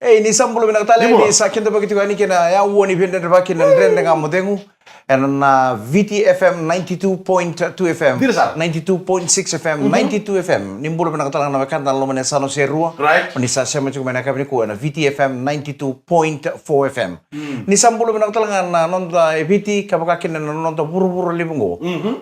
Ni sambulu binagtale ni sakin to bagiti kani kina ya woni bende de bakin ndende ngamo dengu en na VTFM 92.2 FM 92.6 FM 92 FM nimbulu binagtale na bakanta lo mane sano serua ni sa sema chuko mena kabini ko na VTFM 92.4 FM ni sambulu binagtale na nonda VT kabakakin na nonda buru-buru libungo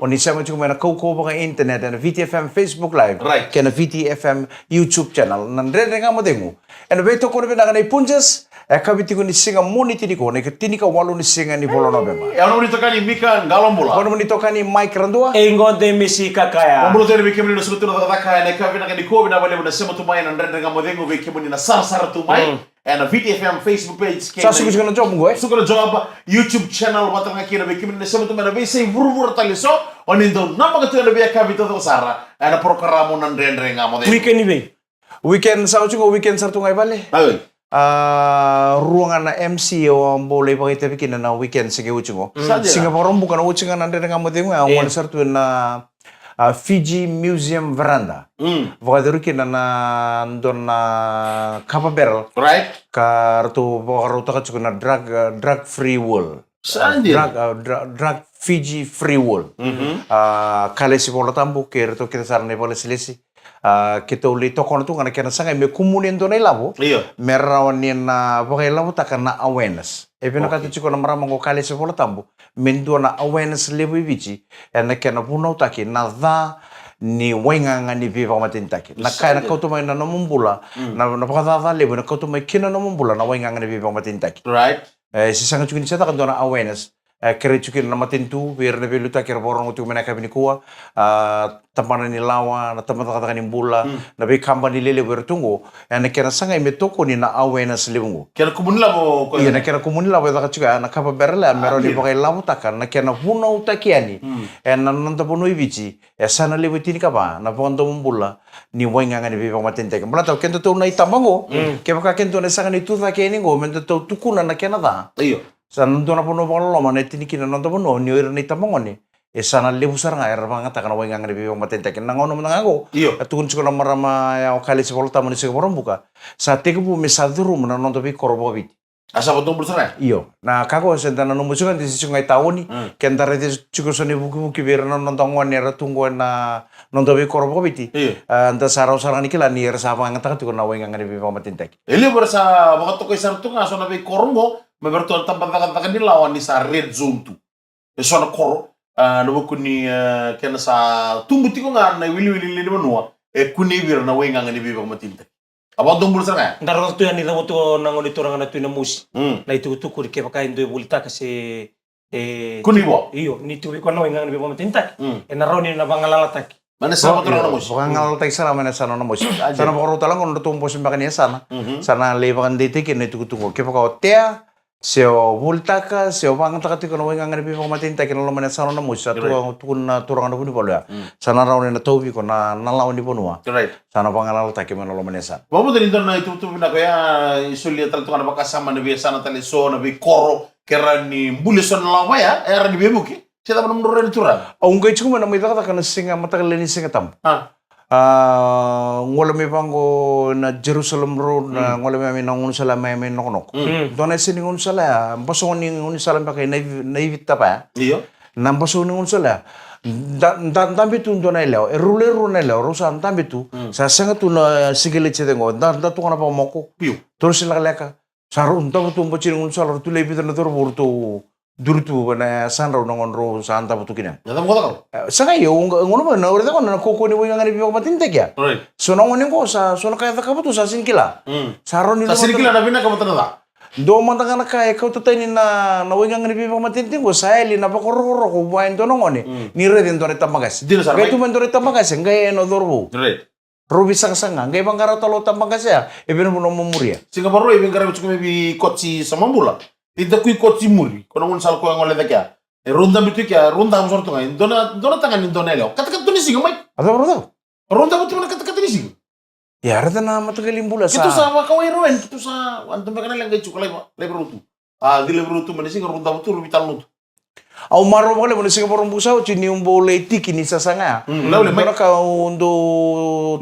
ni sema chuko mena ko baka internet na VTFM Facebook live kena VTFM YouTube channel na ndende ngamo dengu en beto ko na punjas kabiti ko ni singa moniti ni ko na tini ka walu ni singa ni bolo November. Ya ono toka ni Mika Ngalombola. Ono ni toka ni Mike Randua. Ngonde misi kakaya. Ombulo tele bikemni no sukutu na kakaya na kavi na kani ko na bale na sema tumai na ndende ngamo dengo bikemni na sar tumai. And a VTFM Facebook page. Sa suku na job mo suku na job YouTube channel wata nga kina bikemni na sema tumai na bisi vurvur taliso onindo namba ka tele biya kabito to sara. Ana programo na ndende ngamo dengo. Weekend ni be. Weekend sa ucungo weekend sartu ngai bale. Ayo. Ruangan na MC o boleh pakita bikin na weekend sige ucungo. Singa parang bukan ucungan na ndende ngamo dengo ang wala sartu na Fiji Museum Veranda. Vagaderu kina na don na Kappa Barrel. Right. Kartu vagaruta ka na drug free world. Drug Fiji free world. Kale si bola tambu kerto kita sarane bola silesi. Kita uli tokon tu kana kena sangai me kumunin do nai labo. Iya. Merawanin na bagai labo takana awareness. Epena kata chiko na marama ngo kale si bola tambu. Mendo na awareness lebu bici. Na kena punau taki na da ni wainga ni viva matintaki. Na kaya na kautu mai na namumbula. Na pakata lebu na kautu mai kina namumbula na wainga ni viva matintaki. Right. Si sangat cukin saya takkan dona awareness. Kere cukin na matintu biar na beluta kira borong utu mena kabini kuwa tampana ni lawa na tampana kata kanin bula na be kamba ni lele bertunggu na kira sanga ime toko ni na awareness lebungu Kira kumunila mo ko. Iya na kira kumunila bo taka cuka na kapa berla mero ni pakai lawu takan na kira huna utakiani na nanta pono ibici sana lebu tini kapa na pondo mumbula ni wainga ngani be pamatente mbala tau kento tu na itamango kaya ka kento na sanga ni tuta keni ngo mento tau tukuna na kena da Iyo. Sana dona pono bolo mana tini kina nonto pono ni oir ni tamongoni. Sana lebu saranga era banga takana wenga ngani bibi matente kena ngono menangago. Iyo. Atukun sekolah marama ya kali sekolah tamu ni sekolah buka. Saat itu bu misaduru mana nonto bi korbo bit. Asa potong bulsara. Iyo. Nah kako sentana nomor sukan di sisi sungai tahu ni. Kentara di cukup soni buku biar nonton ngoni era tunggu na nonto bi korbo bit. Iyo. Anta sarau sarang ni kila ni era sapa ngata tu kena wenga ngani bibi matente. Eli bersa bakat toko isar tu ngaso na bi kormo. Mebertuan tempat takan ni lawan ni sa red zone tu. Esona koro no kuni kena sa tumbuti ko nga na wili ni manua kuni bir na wenga ngani biba matinta. Apa dong bulsa nga? Ndaro tu yani na to nangoni toranga na tu na musi. Na itu tu kuri ke pakai ndo bulita kasi Kuni bo. iyo ni tu ko na wenga ni biba matinta. Na roni na bangalala tak. Mana sa patrona na musi? Bukan ngal tak sana mana sana na musi. Sana pokoro talang kono tumpo simbakan ya sana. Sana lebakan dete kene tu tungo. Ke pakao tea seo bultaka seo bang takati kono wenga ngani bipa matinta kena lo mana sana na musi. Tukun turang na puni boleh. Sana rauni na tobi kona nalawan di ponua. Right. Sana pangalal tak mana lo mana sana. Bapak tadi don na itu na kaya isulia tal tukana baka sama na biasa na tali so na bi koro kera ni bulison lawa ya era di bebuki. Saya tak pernah menurut turang. Ungkai cuma nama itu kata kena singa mata keleni singa tam. Ngola me bango na Jerusalem road na ngola me na ngun sala me nok. Dona sini ngun sala baso ni ngun sala pakai naivit apa? Iyo. Na baso ni ngun sala. Dan tambi tu dona leo. Rule leo rusan tambi tu. Sa sanga tu na sigele chete ngo. Dan tu kana pa moko. Piu. Terus leka. Sarun tahu tu bocil ngun sala tu lebi tu na tu burtu. Durtu na sanra nongon ro santa butu kina. Nyata mo kata Sanga yo ngono ba na ora ko na koko ni wenga ngani biyo matinta kya. Right. So nongon ko sa so na kaya ka butu sa sinkila. Saron ni Sa sirkila na bina ka matanda. do man ka na kaya ka to ni na wenga ngani biyo matinta ko sa eli na pakoro ko bain to nongon ni re den do reta magas. Dino sa Kaya tu men do reta magas ngai no dorbo. Right. Rubi sang sanga ngai bangara talo tamagas ya. E bino mo muria. Singapore ibin kara bicu bi kotsi sama bula. Tidak kui kotsi muri. Kono mun sal ko ngole da kya. Ronda bitu kya ronda am sorto ngai. Dona tangan ni dona leo. Kata kata ni singa mai. Ada berapa? Ronda bitu mana kata kata ni singa. Ya reta na matagalim bula sa. Itu sa wa kawai roen. Itu sa antum kana lang gay chukalay ba. Lebrutu. Di lebrutu man singa ronda bitu rubital nutu. Au maro bakale mo singa porong busau chini umbo leiti ni sasanga. Laule mai. Mana ka undo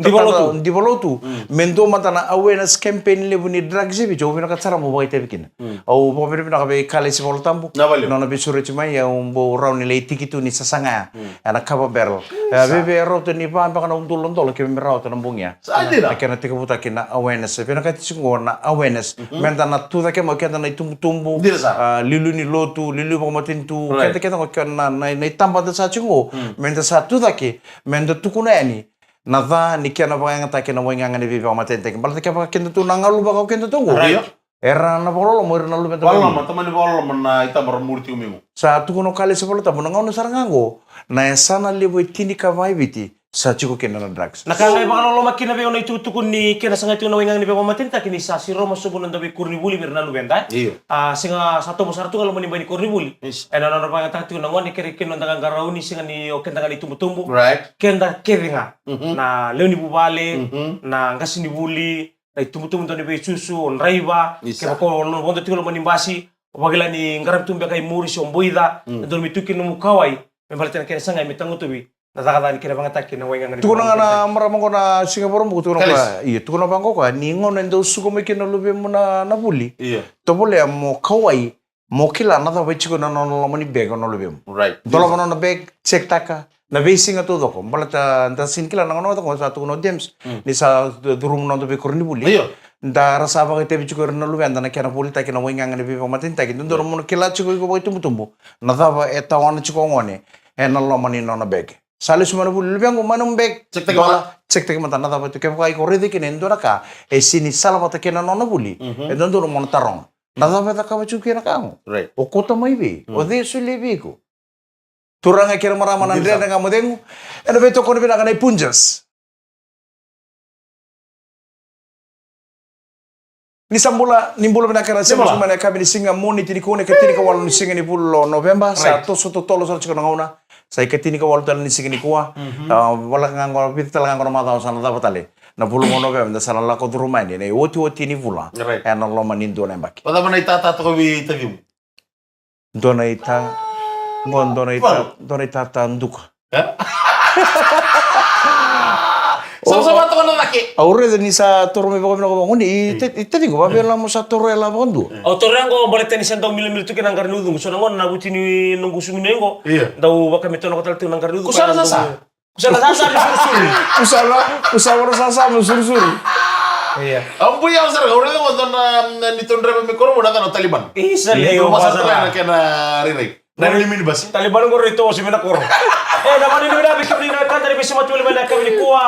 di bolotu. Mendo matana awareness campaign le buni drug zibi jo bina ka tsara mo bagai tebikin. Au mo bina ka be kale si bolo tambu. Nona be sure chimai ya umbo rauni leiti kitu ni sasanga. Ana kaba berl. Bebe roto ni pa kana undo londo ke me roto nambungya. Sadira. Akena tika buta kina awareness. Bina ka tsingo na awareness. Menda na tu ke mo kena na tumbu. Lilu ni lotu, lilu mo matintu. Kita ngokana na tampa da sa chingo menda sa tu dake menda tukuna yani na va ni kana ba nga ta kana wenga ngani viva matente balta ka kendo tu nangalu ba ka kendo tu era na bololo mo era na lu benta bololo ma tamani bololo na ita murti umimu sa tukuno kale se bolota mo ngano sarangango na sana levo tini ka vai viti sa chiko kena na drugs nakanga ba lo makina be ono itutukun ni kena sanga tu na wenga ni be matente kini sa siro masubunan da be kurni buli berna lu benta singa satu besar tu kalau meni bani kurni buli ena na ba ngata tu na ngoni kere keno ndanga garauni singa ni o kenda ni tumbu kenda keringa na leoni bubale na ngasi ni buli na tumbu ni be susu on raiba ke ko no bondo tu meni basi wagila ni ngaram tumbe kai muri somboida do mitukin no mukawai membalten kene sanga mitangu tubi Nata kira banget kina wenga ngani. Tukuna ngana maramango na Singapore mo tukuna ka. Iya, tukuna bango ka ni ngono ndo suko me kina lube mo na buli. Iya. To bole mo kawai mo kila na ta wechi ko na no mani bag no lube mo. Right. Dola mo na bag check taka. Na basing ato doko. Balata nda sin kila na ngono ta ko sa tukuna dems. Ni sa durum no be korni buli. Iya. Nda rasa ba kete bichu ko na lube anda na kina buli ta kina wenga ngani be matin ta kina ndo mo kila chiko ko boy tumbu. Na ta ba eta wana chiko ngone. Na lo mani no na bag. Sali sumana bulu lebih anggo manum bek cek teki mata nada batu kepo kai korede kene ndora ka sini sala bata kena nona buli ndoro mon tarong nada bata ka bacu kena kang right o kota mai be o de su lebi ko turanga kira marama na ndre nga modengu eno beto kono bina kana punjas ni sambula nimbula bina kana sema sumana kabini singa moni tini kone ketini ka walu singa ni bulo November sa to soto tolo sa chiko ngauna sai ketini ka walu tan ni singa ni kuwa wala ngangor pital ngangor mata sana dapat tale na bulu ngono be nda sala la ko duruma ni ne woti ni vula en lo manindo na mbaki pada mana ita to wi tagimu dona ita ngon dona ita tanduka sama-sama to na laki aure ni sa toro me bagomna ko ngoni ita digo ba bela mo sa toro la bondu o torre ngo bolete ni sendo mil tu kinang garnu dung so ngon na buti ni nungu sumine ngo dau baka meto no tal nang garnu kusala sasa usala sasa suri iya ambu ya usar ore ngo don ni tondre me koro mo na Taliban isa leo pasatra na kena ririk na limin bas Taliban ngo rito si mena koro naman ni na bikip ni na kan dari bisi matu mena ka ni kuwa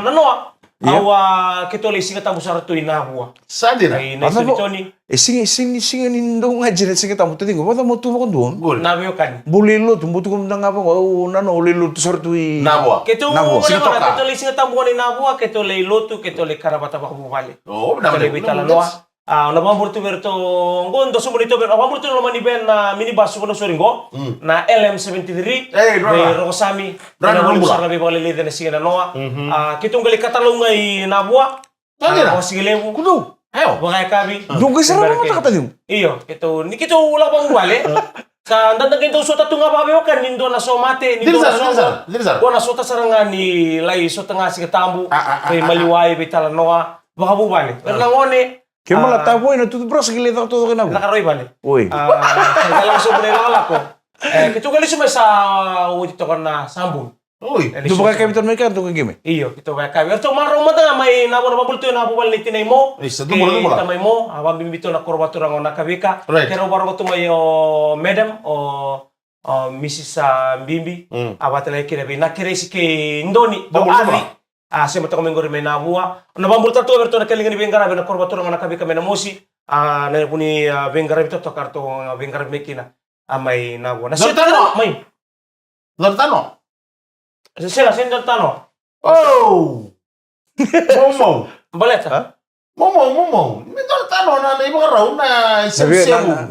nanoa awa ketole singa tamu saratu inahua sadira na toni singa ni ndong ngajire singa tamu tingo bata mo tu ko duon na beo kan bulilo tumbu tu kumdang apa o nano lilo tu saratu nabwa ketole singa tamu ni nabwa ketole lotu ketole karabata ba bale oh na bitala noa na bambur tu berto ngondo sumo dito ber bambur tu lomani ben na minibus sumo soringo na LM73 Rosami na bambur sa be bale le singa noa kitong gali katalungai nabwa Tadira sigelebu kudu ayo bagay kabi dungo sara mo ta katalim iyo kito ni kito wala bang bale sa ndanda kito sota tunga babe kan nindo na somate nindo Dirsar ko na sota saranga ni lai sota nga si katambu kay maliway bitala noa baka bubale ngone Kemala tapo ina tu bro segile to todo kana. Nakaroy bale. Oi. Kala sobre la ko. Kito gali sumay sa uji to kana sambung. Oi. Tu baka kapitan mereka tu game. Iyo, kito baka kabi. Erto maro mata may nabo na babulto na bubal ni tinay mo. Isa dumula. Tamay mo, abang bimbito na korbatura ngo nakabika. Kero baro to may madam o Mrs. Bimbi. Abatala kire bi nakiresi ke Indoni. Abi. Sema tako mengori mena bua na bambulta to berto na kelinga ni bengara na korbatura ngana kabika mena mosi na puni bengara bito to karto bengara mekina amai na bua na Zoltano mai Zoltano sela Zoltano oh momo baleta momo mi Zoltano na ibu raw na sebu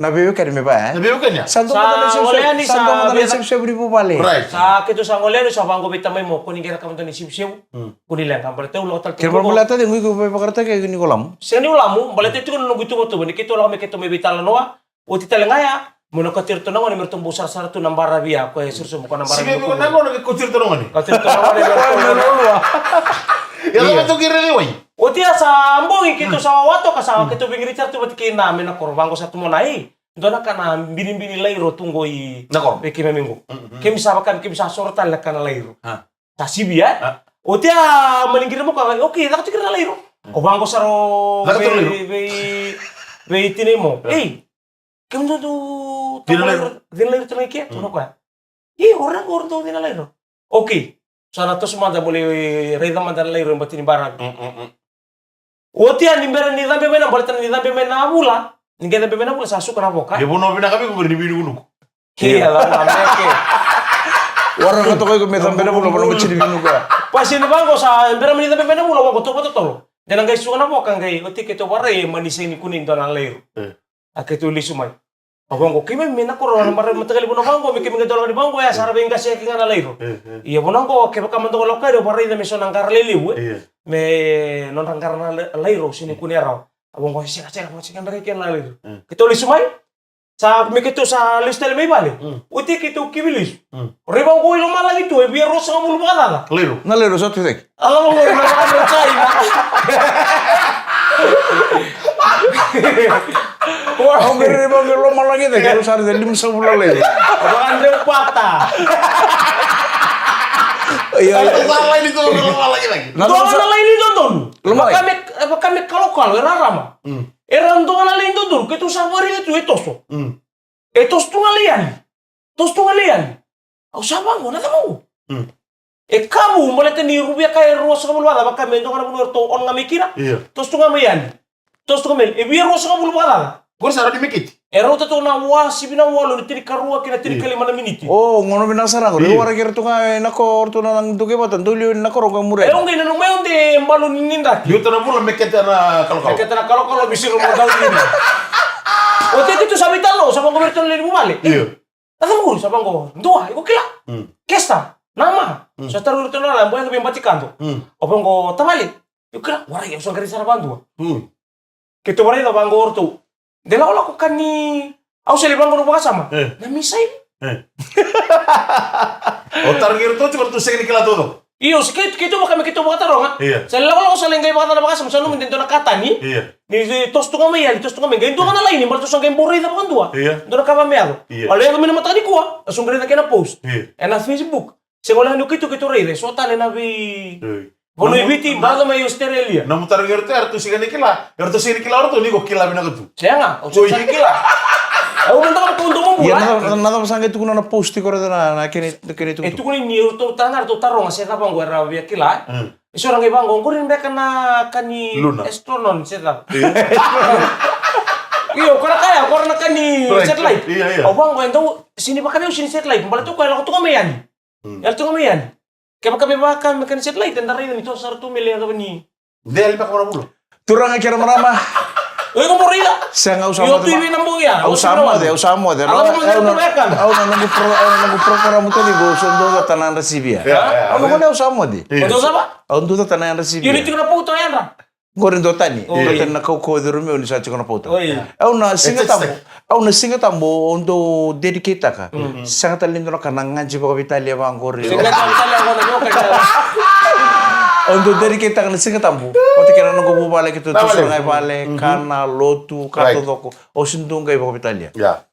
Na bebe kan me ba na bebe kanya Santo madali sebu ribu bale right sa kito sa ngoleno sa bango bitamay mo kuning kira kamanto ni sibsew kunilang kan balete ulo tal Kira balata de ngui ko pe pakarta ke ni kolam seni ulamu balete tu no gitu to bani kito la me kito me bitala noa o titalengaya Muna katir to nangon mertong busar sar to nambara biya ko surso mo ko nambara. Sige ko nango nagkutsir to naman. Katir to nangon mertong. Ya naman to kirili way. O tiya sa ambong kito sa wato kasawa kito bing Richard to batkin namin na korban ko sa tumonai. Ndo na kana bini lairo tunggo i Nakor. Beki memingo. Kemi sabakan kemi sa sortal na kana lairo. Ha. Sa sibia. O tiya maningkir mo ka okay nak tikir na lairo. O bangko saro be tinemo. Kemi to dinalairo to ke to ko. Orang to dinalairo. Okay. Sana to sumanda boleh reda mandar lairo batini barang. Otia nimbera ni dambe mena boleh ni dambe mena bula. Ninguém dambe mena bula sa suka na boka. Ya bono bina kami ko bini kuno. Iya lah ameke. Warang ka to ko me dambe na bulo bono chiri binu ka. Pasin bango sa nimbera ni dambe mena bula ko to tolo. Jangan guys suka na boka ngai. Oti keto warai manise ni kuning dona lairo. Aketu lisumai. Abangko kime mena ko ro mare matagali bono bango mi kime gadol ni bango ya sarabe ngasi kinga na lairo. Iya bono ko ke ka mando lo kairo warai da me sonan karleli me non karna lairo sini kunera. Abangko sika mo sika ndake ken lairo. Kito lisumai sa me kito sa listel me bale. Uti kito kibilis. Rebang ko ilo mala gitu e biar rosa mulu bala. Lairo. Na lero so tek. Oh, na chai. Wah, ngere bang lo malang itu kalau sar de lim sebula le. Abang ande patah. Iya. Salah ini tuh lagi. Doang na lain itu don. Lumai. Kami kalau rarama. Eran doang na lain don. Ketu sabari itu etoso. Etos tu ngalian. Tos tu ngalian. Au sabang mo na tamo. Kamu mulai tani rubia kaya ruas kamu luar. Baka mendo kana bunur to on ngamikira. Tos tu ngamayan. Tos tu ngamel. Biar ruas kamu luar. Gor sara di mikit. Ero to na wasi bina walo ni tiri karua kina tiri kali mana miniti. Oh, ngono bina sarang. Lo wara kira tunga nako orto na nang duke batan tulio nako ro murai. Ngai nanu meon de malu ninda. Yo tana mula meket na kalau. Meket na kalau bisir mo dal ini. O te tu sabi talo sa mga berton le bumali. Iya. Tatamu sa bango. Dua, iko kila. Kesta. Nama. Sa taru to na lambo yang bimbatikan to. O bango tamali. Yo kila wara yo so ngari sara bandu. Kito wara da bango orto. De la ola ko kani au se le bango no sama. Na misai. O targir to cuma tu sekali kila todo. Iyo, kito baka baka ronga. Iya. Sa lawala ko sa lengay baka na baka sa nung dito na kata ni. Iya. Ni tos tu kami yan, tos tu kami. Ganito ka na lain, mal tos ang game borre na pakandua. Iya. Doon ka pameado. Iya. Wala kami na matani ko. Asong gari na kina post. Iya. E na Facebook. Se wala no kito rede, so tale na bi. Bono ibiti bala may Australia. Na mo targir to erto sigani kila. Erto sigani kila orto ni ko kila bina to. Saya nga, o sa kila. Aku benda ka kundo mo Iya, bula. nada masang itu kuna na post ko na kini tu. Itu kun ni to tanar to tarong sa ka bang guara via kila. Iso orang ibang ngong kurin beka na kani Luna. astronon seta. Iyo, karena kani satellite. Iya. O bang ko ento sini pa kami sini satellite. Mbala to kaya ko to kami yan. Yal to kami yan. Kaya kami baka kan satellite ndara yun ito sa 2 million ka ni. Deli pa ko mulo. Turang kira marama. Oy ko morila. Saya nggak usah Yo tu ibi nambo ya. usama de. Alam mo nang Au na nagu program tadi go sondo tanan resibia. Au na usama de. Untuk apa? Au ndo tanan resibia. Yun ito na po to yan ra. Gorin do tani. Tan na ko de rumeo ni sa chiko na pauta. Oh iya. Au na singa tambo ondo dedicate ka. Sangat lindo na kanang ngaji pa Italia bang gori. Singkat kali ako na yo kaya. Ondo dedicate ka na singa tambo. Pati kira na go bubale kito to sa ngai bale kana lotu kato doko. O sindung kay pa Italia. Ya.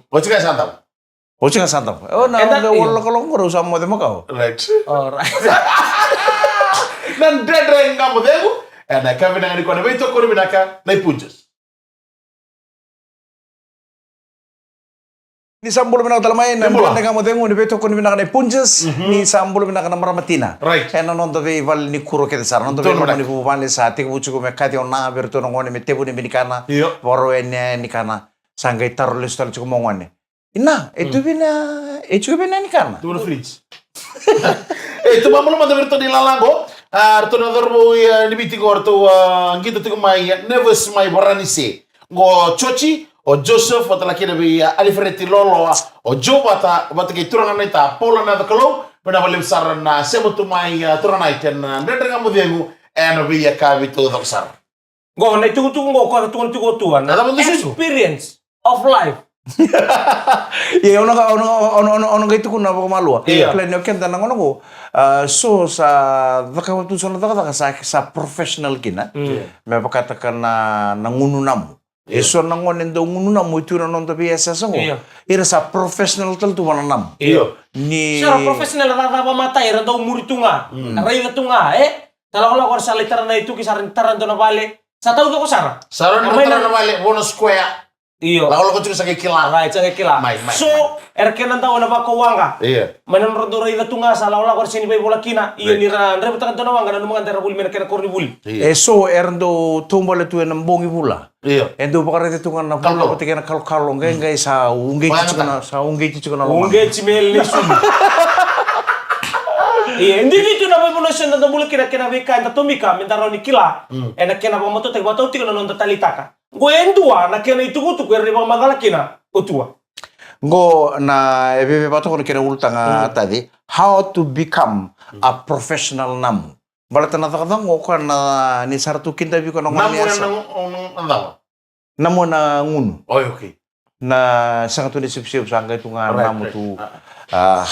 O chica santa. O singa santa. O na nga wala ko long goro usama de makao. Right. Alright. Nan dredre ngamo dego. Na kami na ngani ko na beto ko binaka na ipunjas. Ni sambulo bina talmay na Tembola. nga mo dengo ni beto ko ni bina na punches ni sambulo bina na maramatina. Right. Ena non dove val ni kuro ke sar non dove Betul, ni bu vale sa ti bucu ko me kati ona berto no ngone me tebu ni binikana. Iyo. Boro ene ni kana sangai tarlo stal ko mo ngone. Ina etu bina ni kana. Tu no fridge. Tu mamulo manda berto di lalango. Arto na dormo ni bitiko arto ngito tiko mai nervous mai boranise. Go chochi o Joseph wata laki na bi Alfred Lolo o Joe wata ke turanga na ita pola na kalo pena balim sar na semo tu mai turanga iten na ndrenga mo diegu eno bi ya ka bito doksar. Go na itu go ko tuan. Nada mo disu. Experience of life. Iya, ono itu kuna apa malua. Iya. Plan yo kenta nang ono ko. So sa waktu sono sa professional kina. Me pakatakan na nangunu namu. So nangon endo ngunu namu itu non to biasa songo. Ira sa professional tel tu mana nam. Iya. Ni Secara profesional rata mata ira do muri tunga. Rai tunga kalau sa literan na itu kisaran taran to na bale. Sa tahu ko sara. Saron na balik bonus square. Iyo. Lalu kau cuma sakit kila. Right, sakit kila. So, erkenan tahu na ba ko wanga. Iya. Manan rodo rai tunga sa laula ko sini bay bola kina. Iyo ni ra ndre betakan to na wanga na numangan tera buli mena kena korni buli. so erndo tombole tu en mbongi pula. Iya. Endo pakare tu kan na pula pati kena kalau ngai sa ungai cicu kana Unge chimel ni sum. Iya, hindi dito na may monasyon na buli kina beka na tumika mentaro ni kila. Enak kena pamoto te bato tiko na non talitaka. Goendua na kena itu kutu kere bang magala kena utua. Go na ebe bato kono kena ultanga tadi how to become a professional namu. Balata na takatang ko na ni sartu kinta bi kono Namu ngaliasa. Namu na ngunu. Oh, oke. Na sanga tu ni sip sanga itu nga namu tu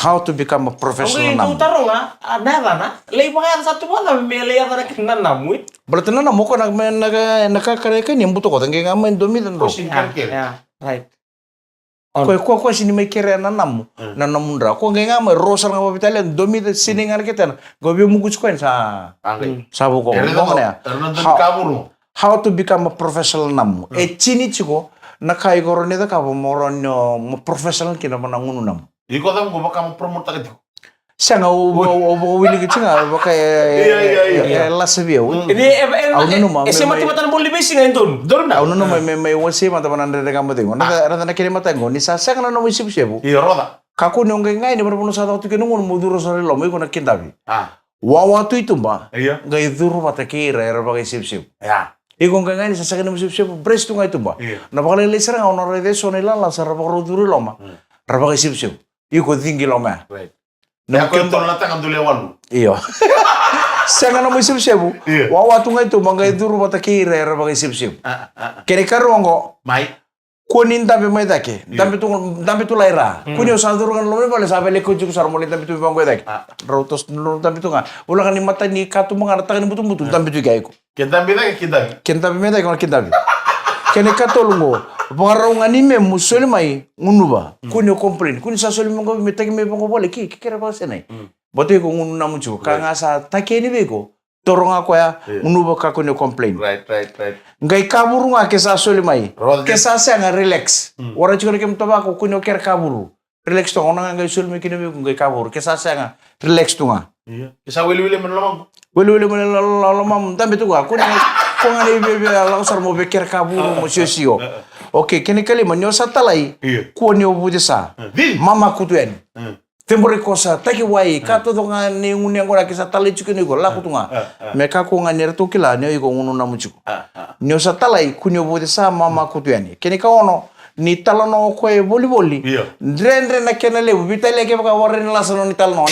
how to become a professional Itu namu. taro nga ada na. Lay pa satu wala mele ya na kena namu. Balata na namu ko nakakare ka ni mbuto ko tangi nga men domidan ro. Ya, right. Ko sini may kere na namu na namundra ko nga may rosal nga babitala domi de sini nga kita go bi mugus ko sa sabu ko how to become a professional namu chini chiko na kai goro ne da ka mo professional kina mo ngunu nam Iko tam ko baka mo promote agad ko. Siya nga wili ka nga baka lasabio Ini ese mati-matan boleh besi nga indon. Doon na. Auno no may wasi mata mananda daga mo dingo na na kini mata ngo ni sa nga no wisip sibu Iyo roda. Kaku nongge ngai ni berpuno sa tau tuke nungun muduro sa relo mo na kindabi Ah. wawa tu itu ba Iya. ngai duru mata kira era bagai sip Ya. Iko ngai ni sa sakana mo sip breast tu ngai tu ba na bakal lesera nga ono rede so ni lala sa rabaro duru loma rabagai sip Iko tinggi loma Right. Na ko yung na tangan dule walu. iyo Sanga na mo sip wawa tu ngai tu mangai duru mata kira era bagai sip kere karongo Mai. kunin dambe mai dake dambe tu laira kuni usaduru kan lomre bale sabe le kujuk sar mole dambe tu bangwe dake rotos no dambe tu nga ulang ni mata ni katu mangara takan butu dambe tu gaiko Kita beda ke kita. kenta be meda ko kindabi kene katolungo bangara ngani me musole mai ngunuba kuni complain kuni sa sole mongo me tagi me bongo bole ki kera ba senai bote ko ngunu namu chu ka nga sa takeni be ko toronga ko ya ngunuba ka kuni complain Right. ngai kaburu nga ke sa soli mai Rodney. ke sa nga relax wara chukar kem toba ko kunyo ker kaburu relax to ona ngai soli mai kine ngai kaburu ke sa nga relax to nga Iya. Isa wili-wili man lamang. wele men la mam tambe to ga ko ngani be la sar mo be ker kaburu mo sio okay kene kali manyo sa talai Iya. ko ni obude sa Di. mama kutuen Tembore kosa taki wai ka to nga ni ngune ngora kisa tali chukini go la kutunga me ka ko nga ner to kila ne go ngunu na muchuko nyo sa talai kunyo bode sa mama kutuyani keni ka ono ni talano ko e boli Iya. ndrendre na kenale bitale ke ka warren la sono ni talno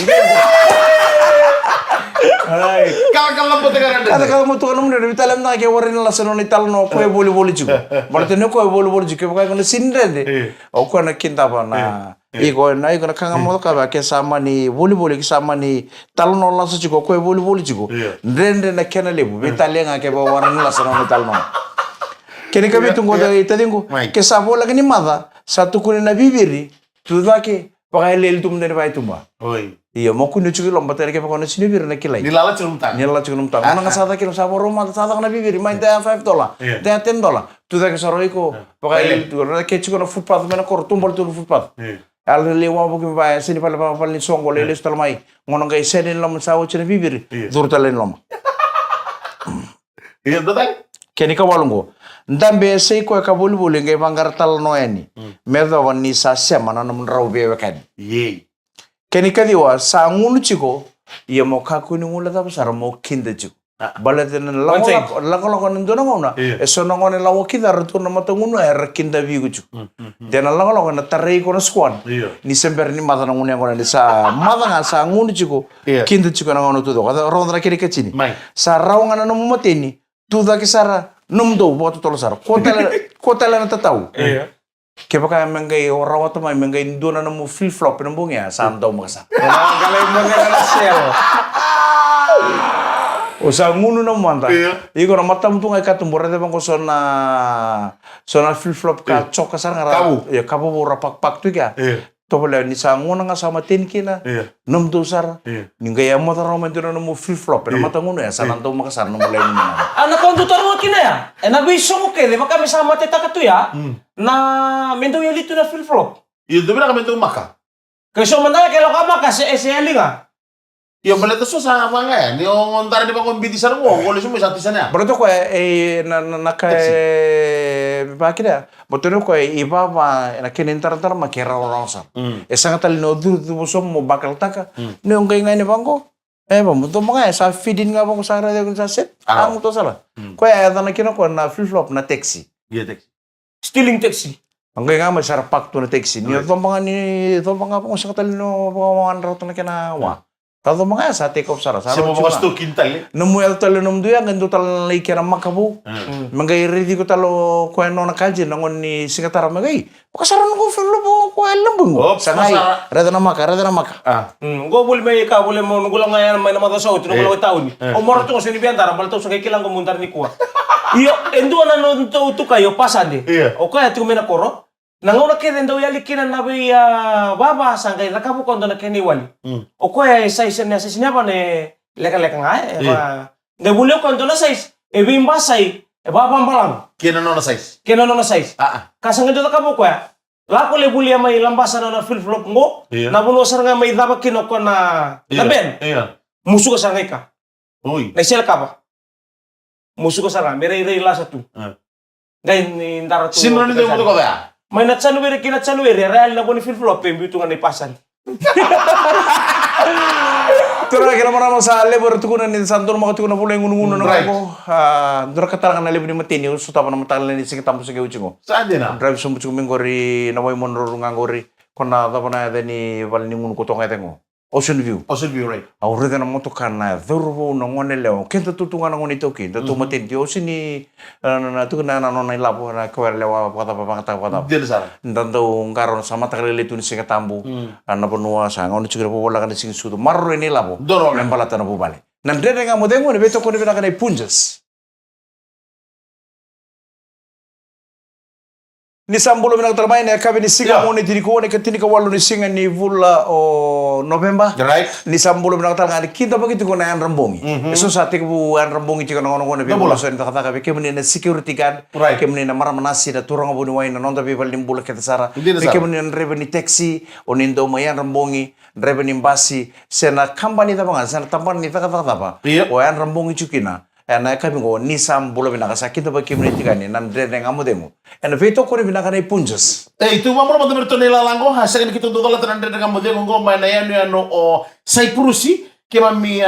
Kala bote karande. kada ka mo to no ne bitale na ke warren la sono ni talno ko e boli chuko barate ne ko e boli chuko ka ko sindrende o ko na kinda ba na Iko na kanga mo ka ba ke sama ni volleyball ki sama ni talno la so chiko ko volleyball chiko ndende na kenale bu bitale nga ke ba waran la sono ni talno kene ka bitu ngoda itadingo ke sa bola ni mada satu kune na bibiri tuda ke pakai lel tum ne ba itumba Oi. iya mo kunu chuki lomba tere ke pa kono sini bir na kilai Nilala celum tang. Nila chuki tang ona nga sa kilo sa roma sa na bibiri main ta $5 ta $10 tuda ke saroi ko pakai lel tu na ke chuko na footpath mena kor tumbol tu footpath Al lewa buki ba sini pala ni songo lele stal mai ngono ngai senen lom sawo chene bibiri durtalen lom Iya datang. keni ka walungo ndambe sei ko ka bolu ngai bangar tal no eni merda wani sa semana nam raw be wekan Yey. keni ka diwa sa ngunu chiko ye mo ka kuni ngula da sar mo kinde chiko baleten la ko ndo ngona e sono ngone la wakida rto na mata ngunu er kinda bigu chiko dena la ko na tarei ko na squad ni sember ni mata ngunu ngona ni sa mata nga sa ngunu chiko kinda chiko na ngono to do kada rondra kiri kachini sa rawnga na mo mateni tu da ke sara num do boto tolo sara ko tala na tatau Kaya kaya menggay orang atau may menggay doon na mo flip flop ng bunga santo makasa. Kalau menggay na sel. Usa ngunu na manta. Iko na matam tu ngai katumbora de bangko sona flip flop ka chok kasar ngara. Ya kabu bora pak tu kya. To boleh ni sangu na nga sama tin kina. Num tu sar. Ningay amo taro man na mo flip flop. Na mata ngunu ya santo makasar na mulai ni. Anak kau tu taruh kina ya. Enak bisa muke de maka sama teta katu ya. Na mendo yali tu na flip flop. Iya, tapi nak kami maka. Kasi mandala kelo kama kasi SL nga. Iya, boleh tu susah apa enggak ya? Ni orang ntar di bangkong biti sana gua, kalau semua satu sana. Berarti ko na kay bakit ya? Betul ko iba ba na kinintar-tar makira orang sa. Sangat tali no dur mo bakal taka. Ni ang kay ngai ni bangko. Ba mo to mga sa feedin nga bangko sa radio sa set. Ang to sala. Ko ada na kino ko na flip flop na taxi. Iya, taxi. Stealing taxi. Ang kay nga masarap to na taxi. Ni to mga sa tali no mga rato na kinawa. Tato mga sa take off sara. Siapa bawa sto kintal eh? Numuel talo num duya gandu tal lay kira makabu. Mangay ready ko talo ko no na kalje nangon ni singatara magay. Pakasaran ko flo ko lambung. Sangay. Rada na maka. Go boleh may ka boleh mo ngulang ngayon may namata sa utin ngulang taon. O moro to sini biantara balto sa kilang kumuntar ni kuwa. Iyo endo na no to kayo pasande. O kaya tu mena koro. Nanguna kaya daw yalikinan na bay baba sangkay nakabu kondo na kini wali. O kaya size na size niya ba ne leka nga de bulyo kondo na size e bimba sai e baba mbalang. Kena no na size. Kasang ito nakabu kaya. Lako le bulya may lambasa na flip flop ngo. Na buno sar nga may dapat kinoko na ben. Musuh ka sangay ka. Uy. Na sel ka ba. Musuh ka sara mere la sa tu. Ngayon indara tu. Sino nito mo to kaya? May natsanuwiri, kinatsanuwiri, real na po ni Phil Flop, yung nga ni Pasan. Tura kira marama sa lebar tukunan ni santor mga tukunan pula yung ununo na ako. Dura katarangan na lebar ni matini, so tapa na matalan ni sige tampo sige uchingo. Saan din na? Drive sumut ko mingori na way monro ngangori kona tapa na ni wal ni ngunu kutong etengo. Ocean View, right. Aureda na moto kana dhurbo na ngone leo. Kenta tutunga na ngone toki. Tatu matin dio sini na tu na no na lapo na kwar lewa kata. Dia sana. Ndando ngaro sama takale tu ni singa tambu. Na ponua sa ngone chukira po wala kana sing sudo. Marro ni lapo. Nembala na po bale. Nandre nga mo demo ni beto ko ni bina kana punjas. Ni sambulo minang termain ya kabe ni singa mo ni tiniko ni katini ka walo ni singa ni vula o November. Right. Ni sambulo minang termain kita begitu ko na an rambongi. Eso sa tiku an rambongi chika ngono ngono bi bulo sen kata ka be kemni na security guard. Kemni na mara manasi na turang abu ni waina nonda bi bal nimbula keta sara. Kemni na revenue taxi onindo mayan rambongi revenue basi sena company ta banga sena tampan ni ta kata ba. O an rambongi chukina. Na kami ngo ni sambulo binakasa kita ba kemni tigani nan dre ngamu demo. En veto ko ni binakana punjas. Itu mamro mo demerto nila lango hasen kita dola tan dre ngamu demo ngo mana ya no o Cyprusi ke mami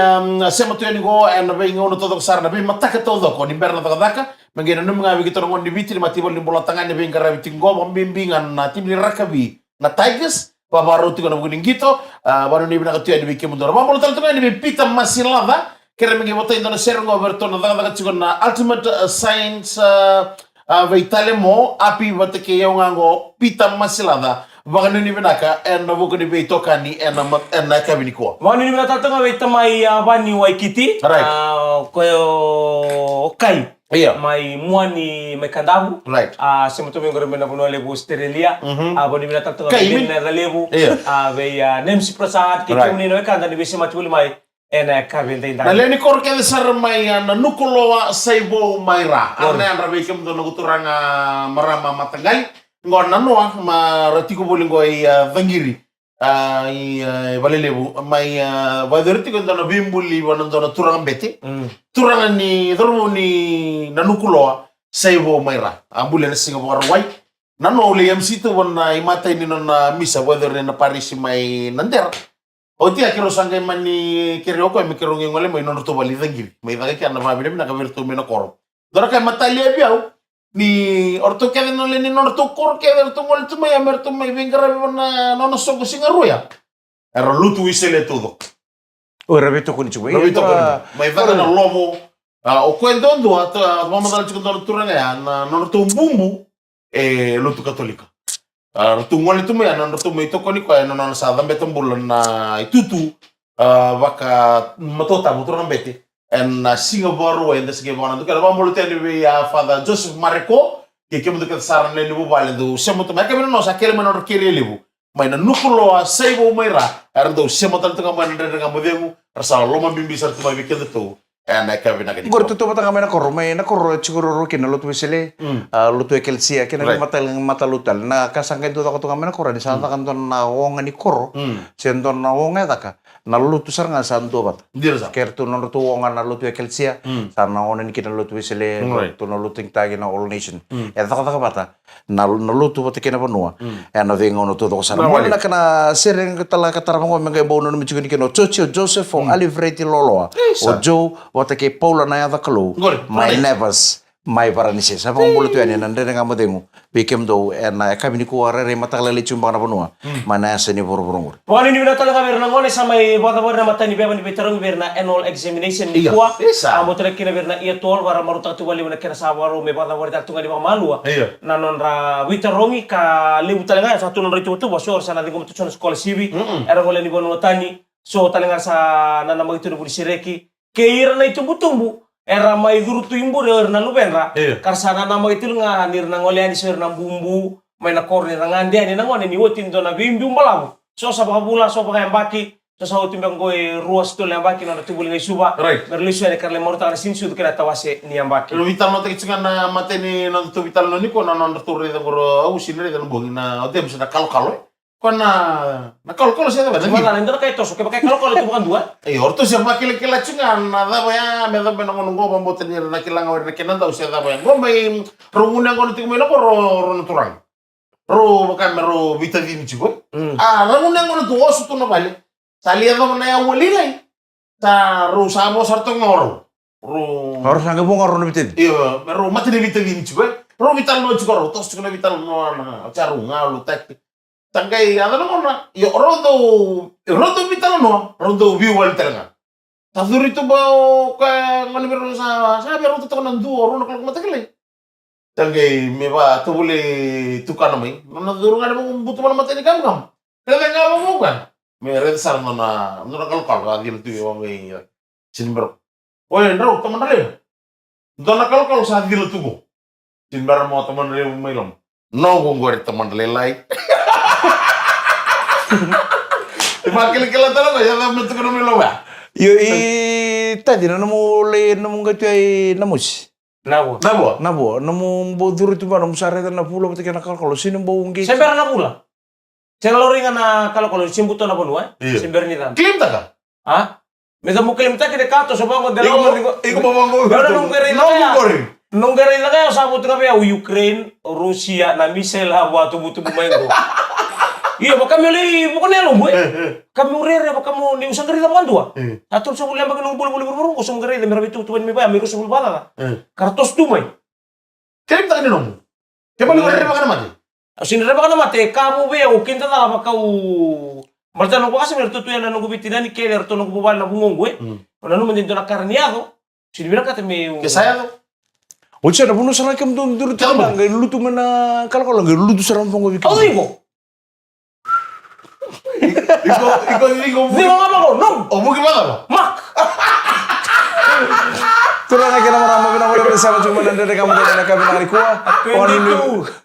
sema tu ni go en be ngono todo sarna be mataka todo ko ni berna taka mangena no ngawi kita ngon di biti mati bol bola tangan be ngara biti ngo bimbingan na tim ni rakabi na Tigers babaru tiko no guning gito baru ni binaka tu ya di bikin mundur mamro tal ni be pita masilava kere mengi bota indona serongo berto na daga chiko na ultimate science veitale mo api bata ke yung ngo pita masilada baka nini binaka en na buko ni beito kani en na kabini ko Manu ni binata nga veita may bani Waikiti koyo kai may muani may kandabu sema tu mengore mena puno lebu Australia abo ni binata nga na lebu ve Nemsi Prasad ke ni no kanda ni besi matuli mai ena kabinte inda na leni korke de sar mai na nukulowa saibo maira arne andra be kem do nukuturanga marama matagai ngona noa ma ratiko bolingo vangiri i valelebu mai vadertiko ndo bimbuli wanondo na turanga bete turanga ni dormo ni na nukulowa saibo maira ambule na singapore wai nano le MC to wana imata ni na misa whether na Paris mai nander o tia kiro sangai mani kiro ko mi kiro ngole mai non to bali dangiri mai daga kana ma bine na kaverto me na koro dora ka matalia biau ni orto kede no le ni non to kor kede to ngol to mai amerto mai vengara na non so ko singaruya era lutu isele todo O rabito ko ni chuwe rabito ko mai daga na lomo o kwendo ndo ata vamos dar chico do turanga na non to bumbu lutu katolika Rtungol itu me anon rtu me itu koni ko anon sa dambe bulan na itutu baka matota mutur nambete en Singapore en desge bona to kada bamolo tele be ya Father Joseph Mareko ke kemu to saran le libu bale do semo to me kemu no sa kele menor kiri libu mai na nukulo seibo maira ardo semo tal to ngam ndere ngam modemu rasa loma bimbi sartu mai kende to en kevin agadi Gor tutu batang amena korro mai na korro chigoro kina lutu sele lutu ekelsia kina mata lutal na kasangken tu takot amena korro di sana kan ton na wonga ni korro senton na wonga taka na lutu sarnga santo bat dirza kertu na lutu wonga na lutu ekelsia sana ona ni kina lutu sele tu na lutu tagi na all nation ya taka bata na lutu bat kina panua na venga ono tu sana mo na kana sereng tala katara mo menga bono no michigini kino Joseph o Alivreti Loloa o Joe wata ke Paula na yada kalau my neighbors my paranise sa pang bulutu yan nande nga modemu bikem do na kami ni ko arere mataglali chumba na panua mana sa ni borborong Wala ni binata lang kami ngone sa may bata na mata ni beba ni veterano na annual examination ni kuwa amo tele kina berna ia tol wara maruta tu wali na kina sa waro me bata wari tunga di malua na non ra veterongi ka lebu talanga sa tunon ritu tu bosor sa na dingo tu sekolah sibi era ngole ni bono tani so talanga sa na nama itu di sireki keira na itumbu-tumbu era mai guru tu imbu na lubenra karsana nama itu nga nir na ngole ani sir na bumbu may na korni na ngande ani na ngone ni wotin do na bimbi umbalabu so sa bula so pa baki so sa utim bang goy ruas to le baki na tubul ngai suba berlisu ani karle morta na sinsu kena tawase ni ambaki lo vital no te kinga na mateni no tu vital no ni ko na no turre de goro au sinre de no bogina o tem sa kalo na kalau saya tahu sebenarnya itu kayak tosok pakai kalau itu bukan dua orto siapa kila cungan nada baya me da bena ngono ngomong boten ni na kila ngawir na kinan tahu siapa baya ngomong rungun ngono tiku mena ko ro turang ro bukan mero vitamin juga rungun ngono tu osu tu no bale salia do na ya wali lai ta ro samo sarto ngoro ro harus nggak mau ngoro bitin iya mero mati ni vitamin juga ro vital no juga ro tos juga vital no na caru ngalu tek tangkai ada nona yo rodo vital no rodo view wal teranga taduri tu bau ka ngani beru sa beru tu tonan du oro nak mata kele tangkai meba tu boleh tukar namai nona duru ngada butuh mana mata ni kam kele ngapa mau kan mere sar nona kalau adil tu yo ngai sinber oye ndro teman dale dona kalau sa adil tu go sinber mau teman dale mailom no gongore teman dale lai Makil-kila talaga, yan ang nato ko namin lawa. Yo tadi na namule namungat ay namus. Nabo. Namu bodur itu ba namu sareta na pula pati kana kalau sino bawunggi. Sember na pula. Sino loringan na kalau simbuto na bonua. Sember ni tan. Klim ta ka? Ha? Mesa mo klim ta kide kato so bango dalawa mo. Iko babanggo. Pero nung gari na kaya sa buto kami Ukraine, Russia na misel hawa tubutubu mayengo. Iya, baka kami ulit, bukan na alam, kami urere, baka mo, ni usang garita bukan dua. Atol sa ulang baka nung bulu-bulu, usang garita, meron ito tuwan may baya, meron sa bulbata ka. Kartos dumay. Kaya kita kanino mo? Kaya pa nung urere baka naman eh? Sinire baka naman, kamu ba, ukin ta tala, baka Marta nung kasi, meron tutuyan na nung gubitin ni Kelly, erto nung bubal na bungong, Kung ano man din doon na karniado, sinibira ka, may... Kaya saya to? O siya, napuno sa nakam doon, duro tayo ba? Ngay luto man na, kalau ngay luto sa rampong ko. Ano yun ko? Ikaw. Di mo nga ba ko? No! O mo gimana ba? Mak! Turang nga kinamaraman pinamuli bersama cuma nanda kamu dan kami nari kuah.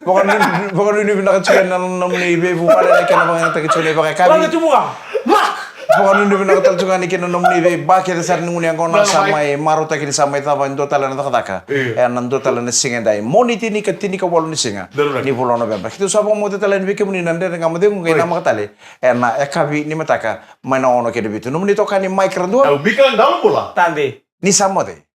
Pokoknya ini pinakacuan na ni ibu pada kena pangang takicuan pakai kami. Bakit mo ka? Mak! Pokoknya ini pinakacuan kena ni ibu bakit sa nung yang kona samai maru takini samai taba ndo tala na takataka. Ndo tala na singa dai. Moniti ni katini ka walo ni singa. Ni pulau na bemba. Itu sabang mo tala ni bikin ni nanda kamu deng ngai nama katale. Na ekabi ni mataka mana ono kede bitu. Numni to kani mic randu. Bikin dalam pula. Tande. Ni samote.